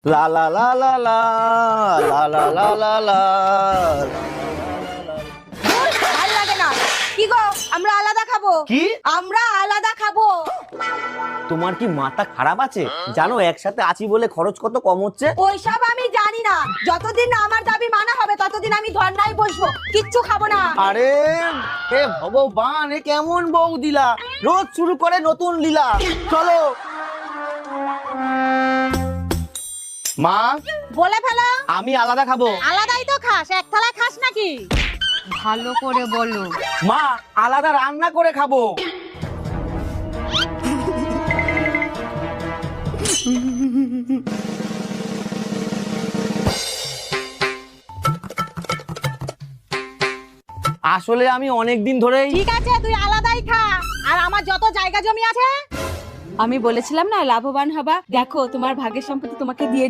লা লা লা লা লা লা লা লা লা লা। ভাল লাগে না। কি গো, আমরা আলাদা খাবো। কি? আমরা আলাদা খাবো। তোমার কি মাথা খারাপ আছে? জানো একসাথে আছি বলে খরচ কত কম হচ্ছে? ওইসব আমি জানি না। যতদিন না আমার দাবি মানা হবে ততদিন আমি ধর্নায় বসবো, কিচ্ছু খাবো না। আরে এ ভগবান, এ কেমন বউ দিলা, রোজ শুরু করে নতুন লীলা। চলো মা, বলে ফেলো। আমি আলাদা খাবো। আলাদাই তো খাস, এক থালায় খাস নাকি? ভালো করে বলো। মা, আলাদা রান্না করে খাবো। আসলে আমি অনেকদিন ধরেই। ঠিক আছে, তুই আলাদাই খা। আর আমার যত জায়গা জমি আছে, আমি বলেছিলাম না লাভবান হবা, দেখো তোমার ভাগ্যের সম্পত্তি তোমাকে দিয়ে